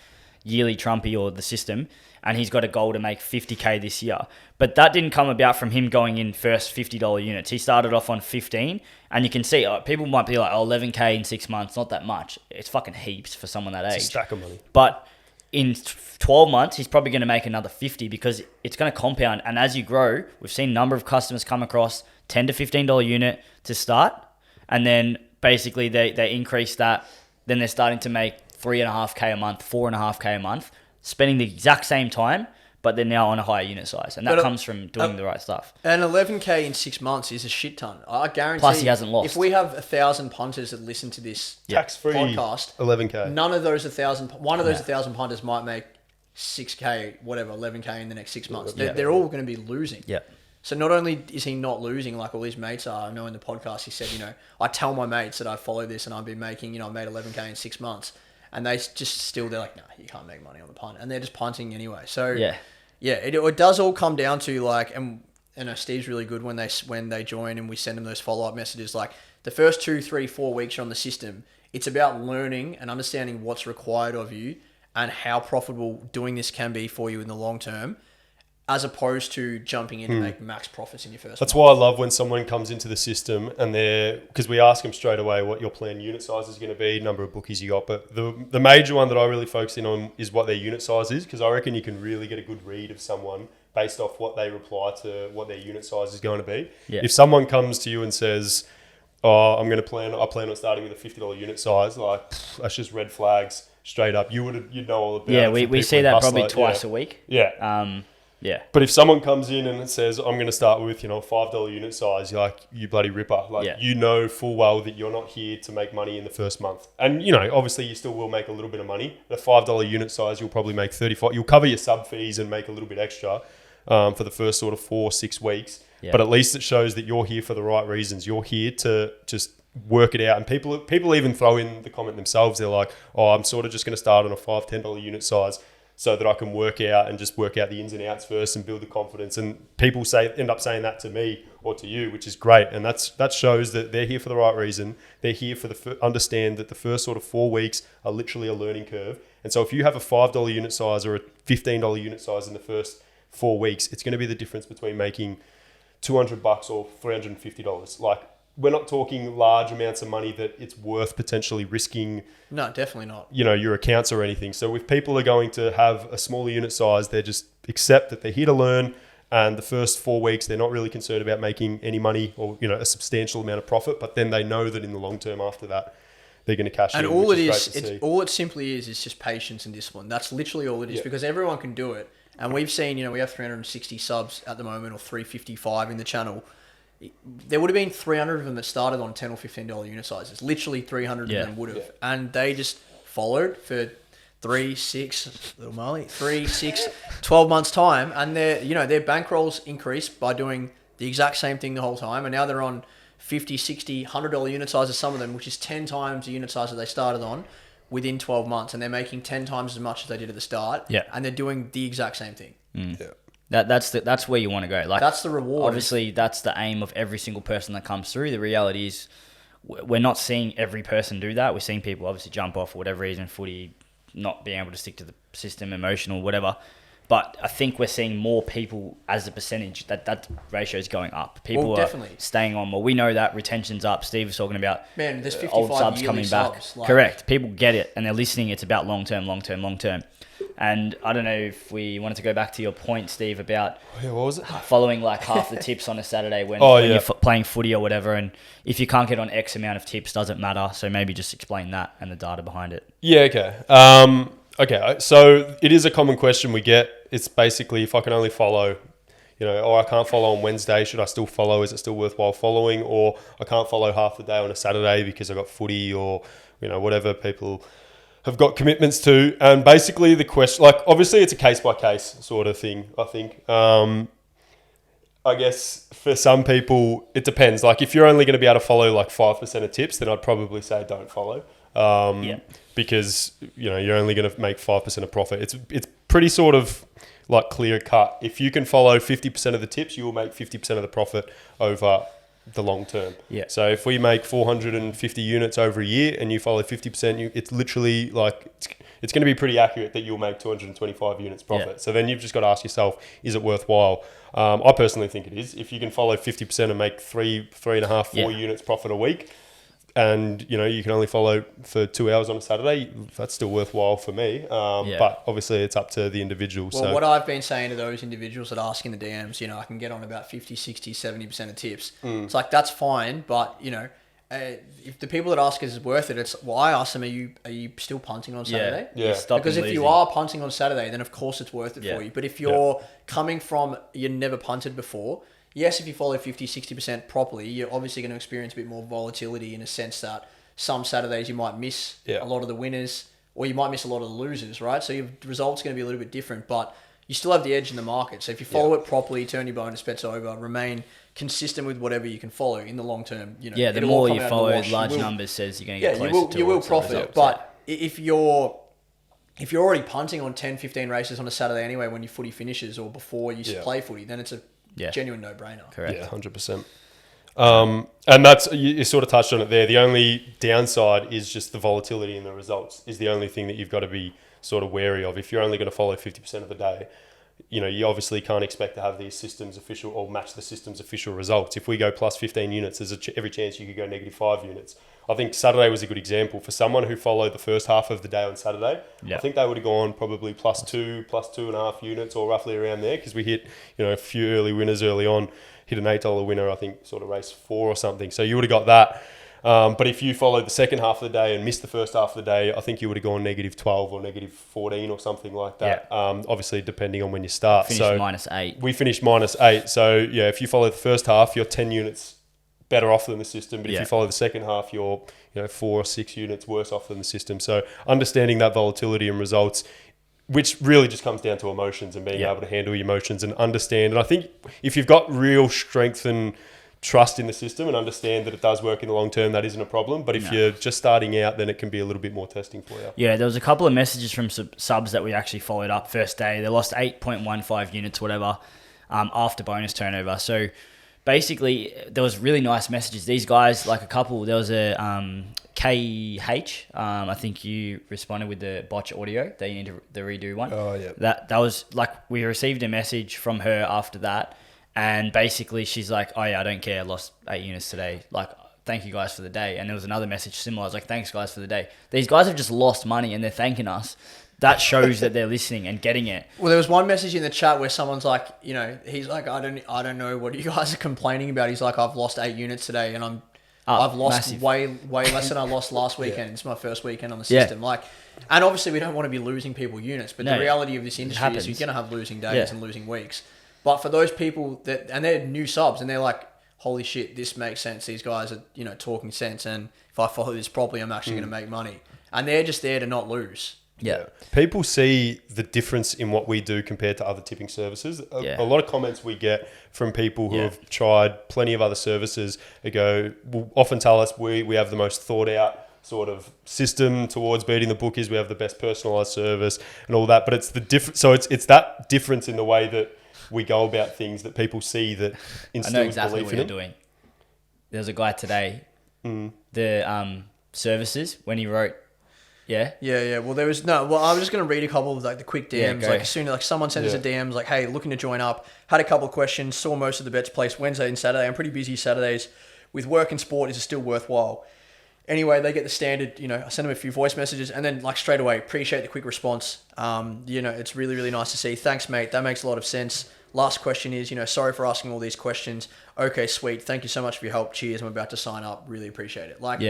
Speaker 1: yearly Trumpy or the system, and he's got a goal to make $50,000 this year. But that didn't come about from him going in first $50 units. He started off on 15, and you can see people might be like, $11,000 in 6 months, not that much. It's fucking heaps for someone that age.
Speaker 3: It's a stack of money.
Speaker 1: But in 12 months, he's probably going to make another 50 because it's going to compound. And as you grow, we've seen a number of customers come across $10 to $15 unit to start. And then basically they increase that. Then they're starting to make $3,500 a month, $4,500 a month, spending the exact same time, but they're now on a higher unit size. And that comes from doing the right stuff.
Speaker 2: And $11,000 in 6 months is a shit ton. I guarantee.
Speaker 1: Plus he hasn't lost.
Speaker 2: If we have 1,000 punters that listen to this
Speaker 3: tax-free
Speaker 2: podcast,
Speaker 3: $11,000.
Speaker 2: None of those 1,000, one of those 1,000 punters might make $6,000, whatever, $11,000 in the next 6 months. They're all going to be losing.
Speaker 1: Yeah.
Speaker 2: So not only is he not losing like all his mates are, I know in the podcast he said, I tell my mates that I follow this and I've been making, I made $11,000 in 6 months. And they just still, they're like, no, you can't make money on the punt. And they're just punting anyway. So, it does all come down to like, and Steve's really good when they join and we send them those follow-up messages. Like the first 2, 3, 4 weeks you're on the system, it's about learning and understanding what's required of you and how profitable doing this can be for you in the long term, as opposed to jumping in and make max profits in your first
Speaker 3: That's
Speaker 2: month.
Speaker 3: why I love when someone comes into the system and because we ask them straight away what your planned unit size is going to be, number of bookies you got. But the major one that I really focus in on is what their unit size is, because I reckon you can really get a good read of someone based off what they reply to what their unit size is going to be.
Speaker 1: Yeah.
Speaker 3: If someone comes to you and says, I plan on starting with a $50 unit size, like that's just red flags straight up. You'd know all about it.
Speaker 1: Yeah, we see that probably twice
Speaker 3: a
Speaker 1: week.
Speaker 3: Yeah.
Speaker 1: Yeah.
Speaker 3: But if someone comes in and says, I'm going to start with, a $5 unit size, you're like, you bloody ripper. You know full well that you're not here to make money in the first month. And, obviously you still will make a little bit of money. The $5 unit size, you'll probably make 35. You'll cover your sub fees and make a little bit extra for the first sort of 4-6 weeks. Yeah. But at least it shows that you're here for the right reasons. You're here to just work it out. And people even throw in the comment themselves. They're like, I'm sort of just going to start on a $5, $10 unit size, so that I can work out the ins and outs first and build the confidence. And people end up saying that to me or to you, which is great. And that shows that they're here for the right reason. They're here understand that the first sort of 4 weeks are literally a learning curve. And so if you have a $5 unit size or a $15 unit size in the first 4 weeks, it's going to be the difference between making $200 or $350. Like we're not talking large amounts of money that it's worth potentially risking.
Speaker 2: No, definitely not.
Speaker 3: Your accounts or anything. So if people are going to have a smaller unit size, they just accept that they're here to learn. And the first 4 weeks, they're not really concerned about making any money or, a substantial amount of profit. But then they know that in the long term after that, they're going to cash in.
Speaker 2: And all it simply is just patience and discipline. That's literally all it is, because everyone can do it. And we've seen, we have 360 subs at the moment, or 355 in the channel. There would have been 300 of them that started on $10 or $15 unit sizes. Literally 300 of them would have. Yeah. And they just followed for 3, 6, 12 months time. And their bankrolls increased by doing the exact same thing the whole time. And now they're on 50, 60, $100 unit sizes, some of them, which is 10 times the unit size that they started on within 12 months. And they're making 10 times as much as they did at the start. Yeah. And they're doing the exact same thing.
Speaker 1: Mm. Yeah. That's where you want to go. Like,
Speaker 2: that's the reward.
Speaker 1: Obviously, that's the aim of every single person that comes through. The reality is, we're not seeing every person do that. We're seeing people obviously jump off for whatever reason, footy, not being able to stick to the system, emotional, whatever. But I think we're seeing more people as a percentage that ratio is going up. People are staying on more. We know that retention's up. Steve was talking about
Speaker 2: there's 55
Speaker 1: old subs coming back. Correct. People get it and they're listening. It's about long term. And I don't know if we wanted to go back to your point, Steve, about
Speaker 3: what was it?
Speaker 1: Following like half the tips on a Saturday when you're playing footy or whatever. And if you can't get on X amount of tips, doesn't matter. So maybe just explain that and the data behind it.
Speaker 3: Yeah, okay. Okay, so it is a common question we get. It's basically, if I can only follow, or I can't follow on Wednesday, should I still follow? Is it still worthwhile following? Or I can't follow half the day on a Saturday because I've got footy or, whatever people have got commitments to. And basically the question, like, obviously it's a case-by-case sort of thing, I think. I guess for some people, it depends. Like, if you're only going to be able to follow like 5% of tips, then I'd probably say don't follow. Because, you're only going to make 5% of profit. It's pretty sort of like clear cut. If you can follow 50% of the tips, you will make 50% of the profit over the long term. Yeah. So if we make 450 units over a year and you follow 50%, it's literally like, it's going to be pretty accurate that you'll make 225 units profit. Yeah. So then you've just got to ask yourself, is it worthwhile? I personally think it is. If you can follow 50% and make 3.5, 4 units profit a week, and you can only follow for 2 hours on a Saturday, that's still worthwhile for me. But obviously it's up to the individual.
Speaker 2: Well, what I've been saying to those individuals that ask in the DMs, I can get on about 50, 60, 70% of tips. It's like, that's fine. But, if the people that ask is worth it, it's, well, I ask them, are you still punting on Saturday?
Speaker 3: Yeah.
Speaker 2: Because if you are punting on Saturday, then of course it's worth it for you. But if you're coming from, you never punted before, yes, if you follow 50, 60% properly, you're obviously going to experience a bit more volatility in a sense that some Saturdays you might miss a lot of the winners or you might miss a lot of the losers, right? So your results going to be a little bit different, but you still have the edge in the market. So if you follow it properly, turn your bonus bets over, remain consistent with whatever you can follow in the long term.
Speaker 1: The more you follow large numbers says you're going to get closer to
Speaker 2: you will profit. But if you're already punting on 10, 15 races on a Saturday anyway when your footy finishes or before you play footy, then it's a genuine no-brainer.
Speaker 1: Correct.
Speaker 3: Yeah, 100%. And that's, you sort of touched on it there. The only downside is just the volatility in the results is the only thing that you've got to be sort of wary of. If you're only going to follow 50% of the day, you obviously can't expect to have these systems official or match the system's official results. If we go plus 15 units, there's every chance you could go negative 5 units. I think Saturday was a good example. For someone who followed the first half of the day on Saturday, I think they would have gone probably plus 2.5 units or roughly around there because we hit, a few early winners early on, hit an $8 winner, I think sort of race 4 or something. So you would have got that. But if you followed the second half of the day and missed the first half of the day, I think you would have gone negative 12 or negative 14 or something like that. Obviously, depending on when you start.
Speaker 1: Finished minus 8.
Speaker 3: We finished minus 8. So, if you follow the first half, you're 10 units better off than the system. But if you follow the second half, you're 4 or 6 units worse off than the system. So understanding that volatility and results, which really just comes down to emotions and being able to handle your emotions and understand. And I think if you've got real strength and trust in the system and understand that it does work in the long term, that isn't a problem. But if you're just starting out, then it can be a little bit more testing for you.
Speaker 1: Yeah, there was a couple of messages from subs that we actually followed up first day. They lost 8.15 units, whatever, after bonus turnover. So basically, there was really nice messages. These guys, like a couple, there was a KH. I think you responded with the botch audio that you need to the redo one.
Speaker 3: Oh, yeah.
Speaker 1: That was like, we received a message from her after that. And basically she's like, oh yeah, I don't care, I lost 8 units today. Like, thank you guys for the day. And there was another message similar. I was like, thanks guys for the day. These guys have just lost money and they're thanking us. That shows that they're listening and getting it.
Speaker 2: Well, there was one message in the chat where someone's like, he's like, I don't know what you guys are complaining about. He's like, I've lost 8 units today, and I've lost
Speaker 1: massive.
Speaker 2: way less than I lost last weekend. It's my first weekend on the system. Like, and obviously we don't want to be losing people units, but the reality of this industry is you're going to have losing days and losing weeks. But for those people and they're new subs, and they're like, holy shit, this makes sense. These guys are, talking sense, and if I follow this properly, I'm actually going to make money. And they're just there to not lose.
Speaker 1: Yeah.
Speaker 3: People see the difference in what we do compared to other tipping services. A lot of comments we get from people who have tried plenty of other services will often tell us we have the most thought out sort of system towards beating the bookies. We have the best personalized service and all that. But it's the difference. So it's that difference in the way that we go about things that people see that instills
Speaker 1: I know exactly
Speaker 3: belief
Speaker 1: what
Speaker 3: in
Speaker 1: you're
Speaker 3: it.
Speaker 1: doing. There's a guy today, the services, when he wrote, Yeah. Well,
Speaker 2: I was just going to read a couple of like the quick DMs.
Speaker 1: go.
Speaker 2: Like as soon as like someone sent us a DM, like, hey, looking to join up. Had a couple of questions. Saw most of the bets placed Wednesday and Saturday. I'm pretty busy Saturdays with work and sport. Is it still worthwhile? Anyway, they get the standard. I send them a few voice messages, and then like straight away, appreciate the quick response. It's really really nice to see. Thanks, mate. That makes a lot of sense. Last question is, sorry for asking all these questions. Okay, sweet. Thank you so much for your help. Cheers. I'm about to sign up. Really appreciate it. Like,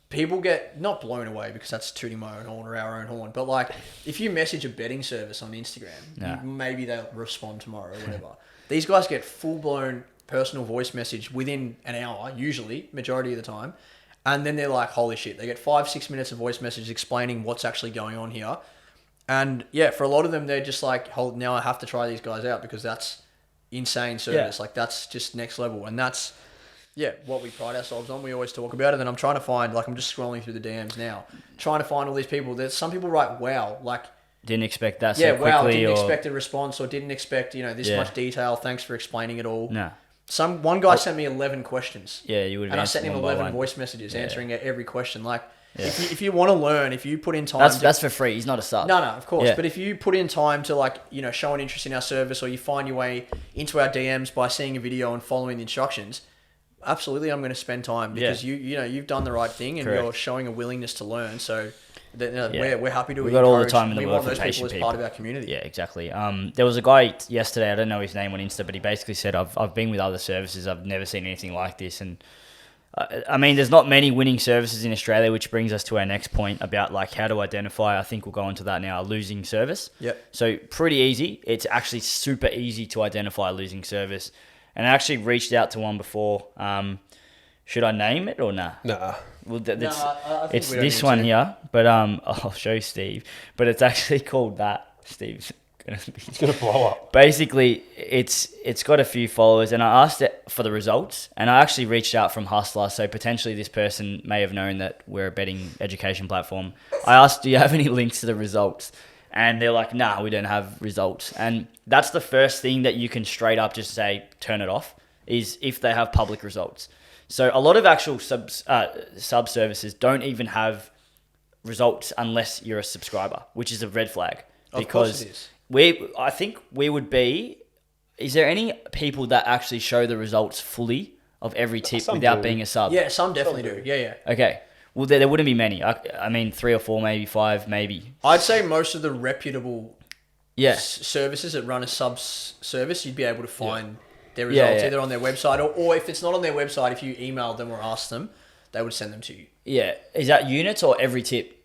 Speaker 2: people get not blown away because that's tooting my own horn or our own horn, but like if you message a betting service on Instagram, maybe they'll respond tomorrow or whatever. These guys get full blown personal voice message within an hour, usually, majority of the time. And then they're like, holy shit, they get 5-6 minutes of voice message explaining what's actually going on here. And for a lot of them, they're just like, now I have to try these guys out because that's insane service. Like that's just next level. And that's, what we pride ourselves on. We always talk about it. And I'm trying to find, like, I'm just scrolling through the DMs now, trying to find all these people. There's some people write, wow, like,
Speaker 1: didn't expect that so quickly.
Speaker 2: Wow, didn't expect a response or didn't expect, this much detail. Thanks for explaining it all.
Speaker 1: No.
Speaker 2: One guy sent me 11 questions.
Speaker 1: Yeah, you would have.
Speaker 2: And I sent him 11 voice messages answering every question. Like, if you want to learn, if you put in time...
Speaker 1: That's for free. He's not a sub.
Speaker 2: No, of course. Yeah. But if you put in time to, like, show an interest in our service, or you find your way into our DMs by seeing a video and following the instructions, absolutely I'm going to spend time because you've done the right thing and you're showing a willingness to learn. So we're happy to.
Speaker 1: We've got all the time in the world
Speaker 2: for
Speaker 1: patient
Speaker 2: people as part of our community.
Speaker 1: Yeah, exactly. There was a guy yesterday, I don't know his name on Insta, but he basically said, I've been with other services, I've never seen anything like this. And I mean, there's not many winning services in Australia, which brings us to our next point about like how to identify. I think we'll go into that now, a losing service.
Speaker 2: Yep.
Speaker 1: So pretty easy. It's actually super easy to identify a losing service. And I actually reached out to one before. Should I name it or nah?
Speaker 3: Nah.
Speaker 1: Well,
Speaker 2: I think
Speaker 1: it's this one here, but I'll show you Steve. But it's actually called that. Steve's
Speaker 3: it's gonna blow up.
Speaker 1: Basically, it's got a few followers, and I asked it for the results, and I actually reached out from Hussla, so potentially this person may have known that we're a betting education platform. I asked, do you have any links to the results? And they're like, nah, we don't have results. And that's the first thing that you can straight up just say, turn it off, is if they have public results. So a lot of actual sub services don't even have results unless you're a subscriber, which is a red flag. Because I think we would be... Is there any people that actually show the results fully of every tip without being a sub?
Speaker 2: Yeah, some definitely do. Yeah.
Speaker 1: Okay. Well, there wouldn't be many. I mean, 3 or 4, maybe 5, maybe.
Speaker 2: I'd say most of the reputable services that run a subs service, you'd be able to find their results either on their website or if it's not on their website, if you emailed them or asked them, they would send them to you.
Speaker 1: Yeah. Is that units or every tip?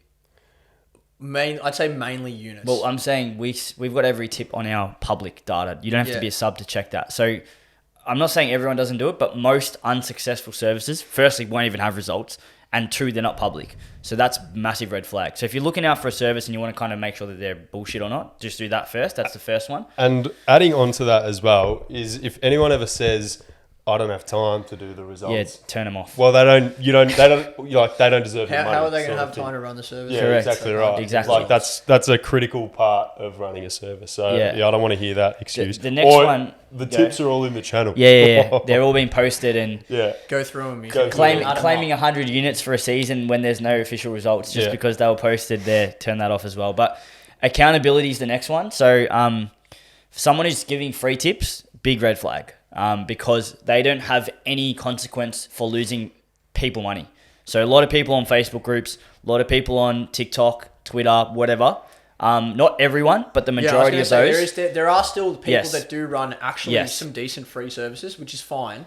Speaker 2: I'd say mainly units.
Speaker 1: Well, I'm saying we've got every tip on our public data. You don't have to be a sub to check that. So I'm not saying everyone doesn't do it, but most unsuccessful services, firstly, won't even have results. And 2, they're not public. So that's massive red flag. So if you're looking out for a service and you want to kind of make sure that they're bullshit or not, just do that first. That's the first one.
Speaker 3: And adding on to that as well is if anyone ever says, I don't have time to do the results.
Speaker 1: Yeah, turn them off.
Speaker 3: Well, they don't deserve your money.
Speaker 2: How are they going to have time to run the service?
Speaker 3: Yeah,
Speaker 1: correct.
Speaker 3: Exactly right.
Speaker 1: Exactly.
Speaker 3: Like that's a critical part of running a service. So I don't want to hear that excuse.
Speaker 1: The next one,
Speaker 3: the tips are all in the channel.
Speaker 1: Yeah. They're all being posted and
Speaker 2: go through them.
Speaker 1: Claiming 100 units for a season when there's no official results just because they were posted there. Turn that off as well. But accountability is the next one. So someone who's giving free tips, big red flag. because they don't have any consequence for losing people money. So a lot of people on Facebook groups, a lot of people on TikTok, Twitter, whatever. Not everyone, but the majority of those.
Speaker 2: There are still people
Speaker 1: Yes.
Speaker 2: that do run actually some decent free services, which is fine.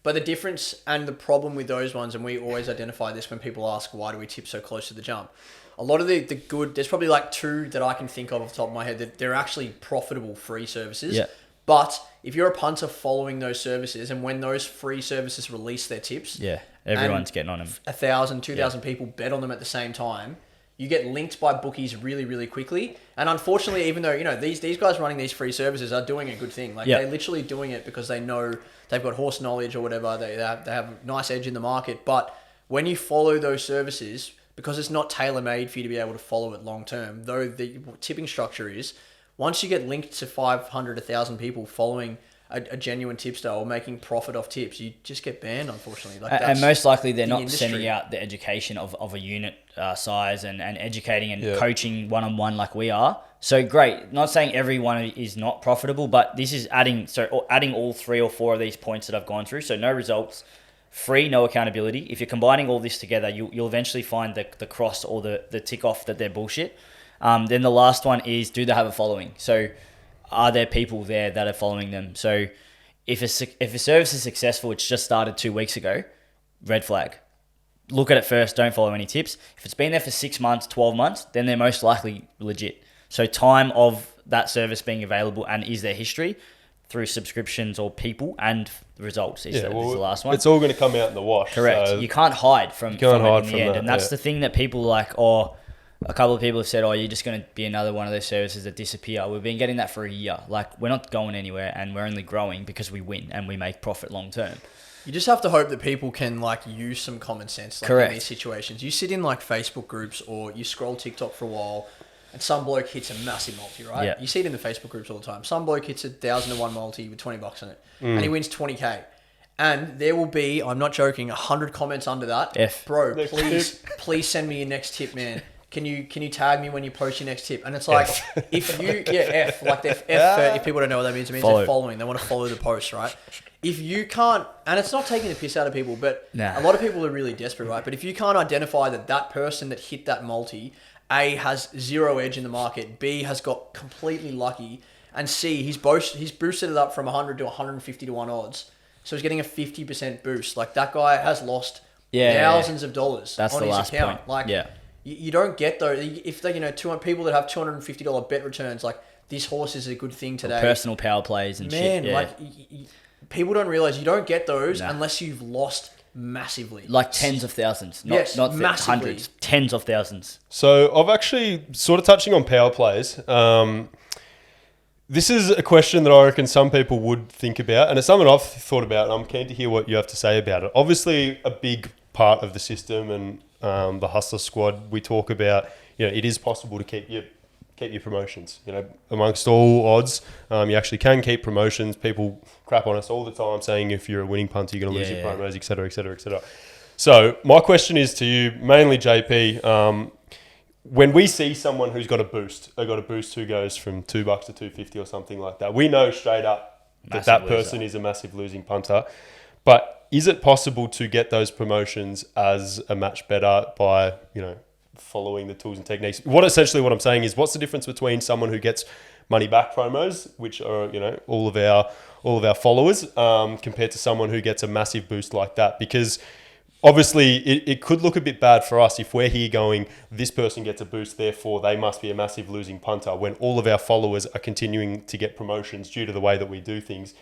Speaker 2: But the difference and the problem with those ones, and we always identify this when people ask, why do we tip so close to the jump? A lot of the good, there's probably like two that I can think of off the top of my head that they're actually profitable free services.
Speaker 1: Yeah.
Speaker 2: But if you're a punter following those services, and when those free services release their tips,
Speaker 1: Yeah, everyone's getting on them.
Speaker 2: 1,000, 2,000 people bet on them at the same time, you get linked by bookies really, really quickly. And unfortunately, even though, these guys running these free services are doing a good thing. Like they're literally doing it because they know they've got horse knowledge or whatever. They have a nice edge in the market. But when you follow those services, because it's not tailor-made for you to be able to follow it long term, though the tipping structure is, once you get linked to 500, 1,000 people following a genuine tipster or making profit off tips, you just get banned, unfortunately.
Speaker 1: And most likely they're not sending out the education of a unit size and educating and coaching one-on-one like we are. So great. Not saying everyone is not profitable, but this is adding all 3 or 4 of these points that I've gone through. So no results, free, no accountability. If you're combining all this together, you'll eventually find the cross or the tick off that they're bullshit. Then the last one is, do they have a following? So are there people there that are following them? So if a service is successful, it's just started 2 weeks ago, red flag. Look at it first, don't follow any tips. If it's been there for 6 months, 12 months, then they're most likely legit. So time of that service being available and is their history through subscriptions or people and results is the last one.
Speaker 3: It's all going to come out in the wash.
Speaker 1: Correct.
Speaker 3: So
Speaker 1: you can't hide from it in the end. And that's
Speaker 3: yeah.
Speaker 1: the thing that people like, a couple of people have said, you're just going to be another one of those services that disappear. We've been getting that for a year. Like, we're not going anywhere and we're only growing because we win and we make profit long term.
Speaker 2: You just have to hope that people can use some common sense in these situations. You sit in Facebook groups or you scroll TikTok for a while and some bloke hits a massive multi, right?
Speaker 1: Yeah.
Speaker 2: You see it in the Facebook groups all the time. Some bloke hits 1,000 to 1 multi with $20 in it and he wins 20K. And there will be, I'm not joking, 100 comments under that. Bro, please send me your next tip, man. Can you tag me when you post your next tip? And it's like, if people don't know what that means, it means they're following. They want to follow the post, right? If you can't, and it's not taking the piss out of people, but a lot of people are really desperate, right? But if you can't identify that person that hit that multi, A, has zero edge in the market, B, has got completely lucky, and C, he's boosted it up from 100 to 150 to 1 odds. So he's getting a 50% boost. Like, that guy has lost thousands of dollars on his account.
Speaker 1: Point.
Speaker 2: You don't get those. If they, 200 people that have $250 bet returns, like, this horse is a good thing today.
Speaker 1: Or personal power plays and shit.
Speaker 2: Man, people don't realize you don't get those unless you've lost massively.
Speaker 1: Like tens of thousands, not hundreds, tens of thousands.
Speaker 3: So I've actually sort of touching on power plays. This is a question that I reckon some people would think about, and it's something I've thought about, and I'm keen to hear what you have to say about it. Obviously, a big part of the system and the Hussla Squad, we talk about, it is possible to keep your promotions. Amongst all odds, you actually can keep promotions. People crap on us all the time saying if you're a winning punter, you're going to lose your promos, et cetera, et cetera, et cetera. So my question is to you, mainly JP, when we see someone who's got a boost who goes from $2 to $250 or something like that, we know straight up that person is a massive losing punter. But is it possible to get those promotions as a match better by, following the tools and techniques? What I'm saying is, what's the difference between someone who gets money back promos, which are, all of our followers, compared to someone who gets a massive boost like that? Because obviously, it could look a bit bad for us if we're here going, this person gets a boost, therefore they must be a massive losing punter, when all of our followers are continuing to get promotions due to the way that we do things,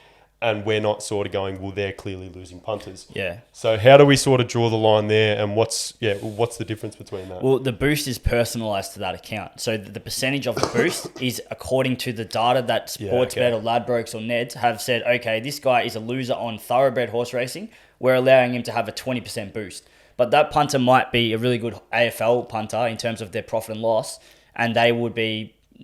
Speaker 3: and we're not sort of going, well, they're clearly losing punters.
Speaker 1: Yeah.
Speaker 3: So how do we sort of draw the line there, and what's the difference between that?
Speaker 1: Well, the boost is personalised to that account. So the percentage of the boost is according to the data that Sportsbet or Ladbrokes or Neds have said, okay, this guy is a loser on thoroughbred horse racing. We're allowing him to have a 20% boost. But that punter might be a really good AFL punter in terms of their profit and loss, and they would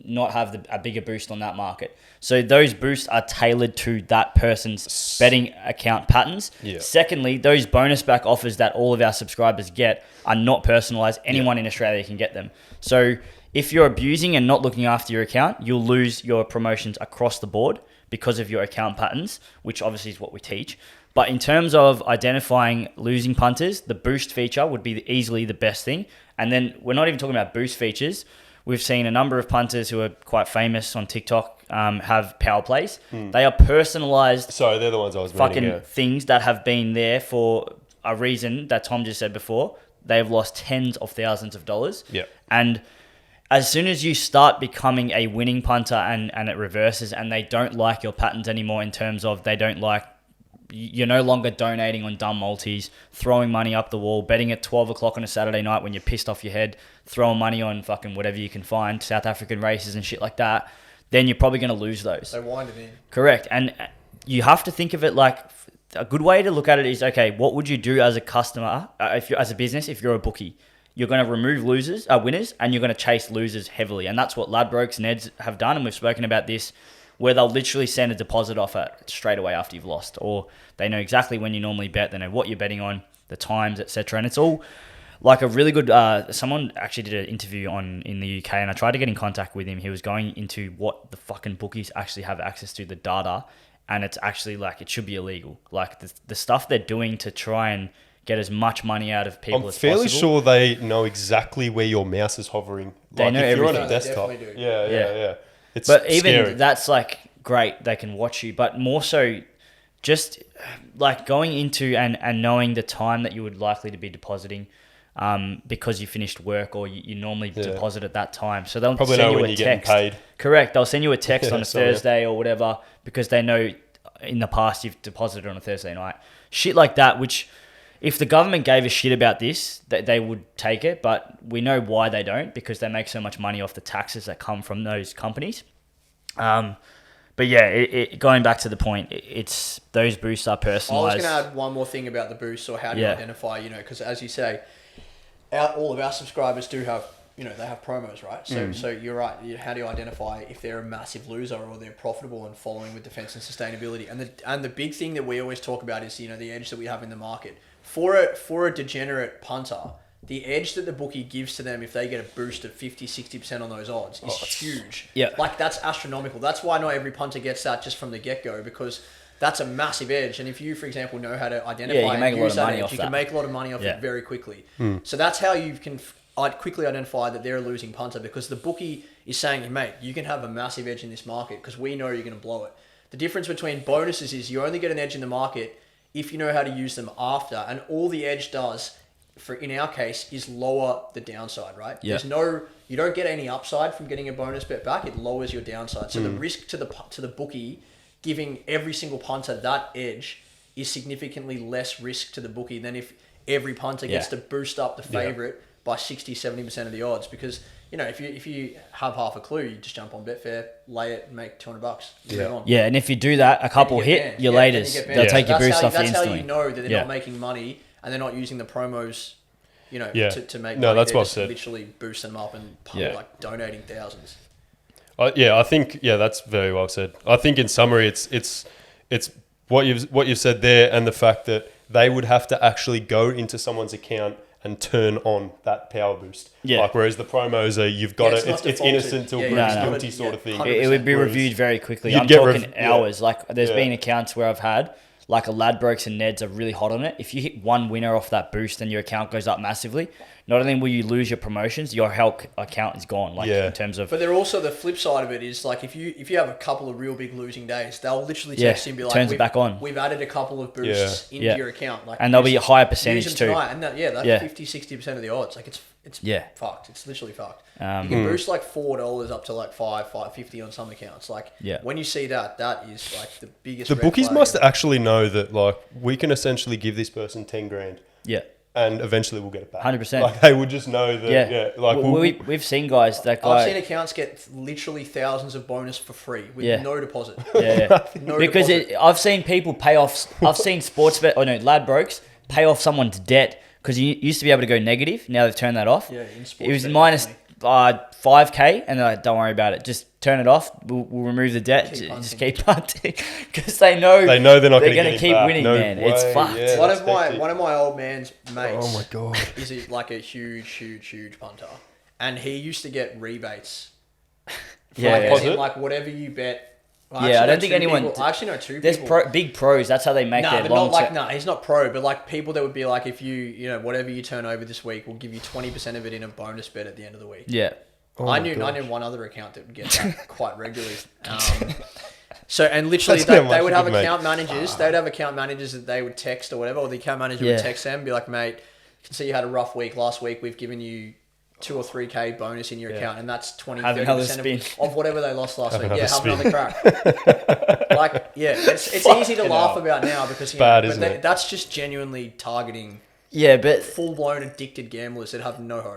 Speaker 1: not have a bigger boost on that market. So those boosts are tailored to that person's betting account patterns. Yeah. Secondly, those bonus back offers that all of our subscribers get are not personalized. Anyone in Australia can get them. So if you're abusing and not looking after your account, you'll lose your promotions across the board. because of your account patterns, which obviously is what we teach. But in terms of identifying losing punters, the boost feature would be easily the best thing. And then we're not even talking about boost features. We've seen a number of punters who are quite famous on TikTok have power plays. They are personalized.
Speaker 3: So they're the ones I was
Speaker 1: fucking
Speaker 3: meaning, yeah.
Speaker 1: things that have been there for a reason that Tom just said before. They have lost tens of thousands of dollars.
Speaker 3: Yeah.
Speaker 1: And as soon as you start becoming a winning punter and it reverses and they don't like your patterns anymore in terms of they don't like, you're no longer donating on dumb multis, throwing money up the wall, betting at 12 o'clock on a Saturday night when you're pissed off your head, throwing money on fucking whatever you can find, South African races and shit like that, then you're probably going to lose those.
Speaker 2: They wind it in.
Speaker 1: Correct. And you have to think of it like, a good way to look at it is, okay, what would you do as a customer, if you're as a business, if you're a bookie? You're going to remove winners, and you're going to chase losers heavily. And that's what Ladbrokes and Eds have done. And we've spoken about this, where they'll literally send a deposit offer straight away after you've lost. Or they know exactly when you normally bet. They know what you're betting on, the times, etc. And it's all like a really good... someone actually did an interview in the UK, and I tried to get in contact with him. He was going into what the fucking bookies actually have access to, the data. And it's actually like, it should be illegal. Like the stuff they're doing to try and get as much money out of people as possible.
Speaker 3: I'm fairly sure they know exactly where your mouse is hovering.
Speaker 1: They know
Speaker 3: if you're on
Speaker 1: everything.
Speaker 3: a desktop.
Speaker 2: They definitely do.
Speaker 3: Yeah. It's
Speaker 1: but even
Speaker 3: scary.
Speaker 1: that's like great. They can watch you, but more so just like going into and knowing the time that you would likely to be depositing because you finished work or you normally deposit at that time. So they'll
Speaker 3: probably
Speaker 1: send
Speaker 3: know
Speaker 1: you
Speaker 3: when
Speaker 1: a
Speaker 3: you're getting
Speaker 1: text.
Speaker 3: paid.
Speaker 1: Correct. They'll send you a text on a
Speaker 3: So, yeah.
Speaker 1: Thursday or whatever because they know in the past you've deposited on a Thursday night. Shit like that, which if the government gave a shit about this, they would take it, but we know why they don't, because they make so much money off the taxes that come from those companies. But yeah, going back to the point, it's those boosts are
Speaker 2: I was
Speaker 1: personalized.
Speaker 2: going to add one more thing about the boosts, or how do you identify, because as you say, all of our subscribers do have, they have promos, right? So you're right. How do you identify if they're a massive loser or they're profitable and following with defense and sustainability? And the big thing that we always talk about is, the edge that we have in the market. For a degenerate punter, the edge that the bookie gives to them if they get a boost of 50, 60% on those odds is huge.
Speaker 1: Yeah.
Speaker 2: Like, that's astronomical. That's why not every punter gets that just from the get-go, because that's a massive edge. And if you, for example, know how to identify and use that edge, you can make a lot of money off it very quickly. So that's how you can quickly identify that they're a losing punter, because the bookie is saying, hey, mate, you can have a massive edge in this market because we know you're going to blow it. The difference between bonuses is you only get an edge in the market if you know how to use them after. And all the edge does, in our case, is lower the downside, right?
Speaker 1: Yeah.
Speaker 2: You don't get any upside from getting a bonus bet back. It lowers your downside. So the risk to the bookie giving every single punter that edge is significantly less risk to the bookie than if every punter gets to boost up the favorite by 60, 70% of the odds. Because, if you have half a clue, you just jump on Betfair, lay it, and make $200. Move on.
Speaker 1: Yeah, and if you do that, a couple hit, your laters, they'll take your boost off you instantly.
Speaker 2: That's how you know that they're not making money and they're not using the promos, to make money.
Speaker 3: That's
Speaker 2: they're
Speaker 3: what I
Speaker 2: just
Speaker 3: said.
Speaker 2: Literally boosting them up and donating thousands.
Speaker 3: I think that's very well said. I think in summary, it's what you've said there, and the fact that they would have to actually go into someone's account and turn on that power boost.
Speaker 1: Yeah.
Speaker 3: Like, whereas the promos are, you've got it's innocent till proven guilty sort of thing.
Speaker 1: It would be reviewed very quickly.
Speaker 3: You'd
Speaker 1: I'm
Speaker 3: get
Speaker 1: talking hours. Like, there's been accounts where I've had, like a Ladbrokes and Neds are really hot on it. If you hit one winner off that boost, then your account goes up massively. Not only will you lose your promotions, your health account is gone. Like in terms of.
Speaker 2: But they're also, the flip side of it is, like, if you have a couple of real big losing days, they'll literally text you and be like,
Speaker 1: turns it back on.
Speaker 2: We've added a couple of boosts into your account, like,
Speaker 1: and there'll be a higher percentage too.
Speaker 2: Tonight, and that's 50-60% of the odds. Like, it's fucked. It's literally fucked. You can boost like $4 up to like $5.50 on some accounts. Like, when you see that is like the biggest.
Speaker 3: The bookies must actually know that, like, we can essentially give this person 10 grand.
Speaker 1: Yeah.
Speaker 3: And eventually we'll get it back.
Speaker 1: 100%.
Speaker 3: Like, they would just know that. Like,
Speaker 1: we've seen guys that guy.
Speaker 2: I've seen accounts get literally thousands of bonus for free with no deposit.
Speaker 1: No because deposit. I've seen people pay off. I've seen Sportsbet Ladbrokes pay off someone's debt because you used to be able to go negative. Now they've turned that off.
Speaker 2: Yeah, in Sportsbet,
Speaker 1: it was minus 5K, and they're like, don't worry about it. Just turn it off. We'll remove the debt. Just keep punting because they know
Speaker 3: they're not going
Speaker 1: to keep winning, man. It's fucked.
Speaker 3: Yeah,
Speaker 2: one of my old man's mates.
Speaker 3: Oh my god,
Speaker 2: is like a huge punter, and he used to get rebates. Like whatever you bet
Speaker 1: Yeah, I don't think anyone.
Speaker 2: I actually know two
Speaker 1: There's
Speaker 2: people.
Speaker 1: big pros. That's how they make their
Speaker 2: But
Speaker 1: long.
Speaker 2: not like he's not pro, but like people that would be like, if you know whatever you turn over this week, we'll give you 20% of it in a bonus bet at the end of the week.
Speaker 1: Yeah.
Speaker 3: Oh
Speaker 2: I
Speaker 3: my
Speaker 2: knew
Speaker 3: gosh.
Speaker 2: one other account that would get that quite regularly. So and literally
Speaker 3: That's how
Speaker 2: they
Speaker 3: much
Speaker 2: would
Speaker 3: you
Speaker 2: have
Speaker 3: could make.
Speaker 2: account managers. They would have account managers that they would text or whatever, or the account manager would text them, and be like, mate, I can see you had a rough week last week. We've given you 2 or 3K bonus in your account, and that's 20-30% of whatever they lost last week. Yeah, have another crack. Like, yeah, it's easy to laugh about now because
Speaker 3: isn't it?
Speaker 2: that's just genuinely targeting
Speaker 1: Yeah, but
Speaker 2: full blown addicted gamblers that have no hope.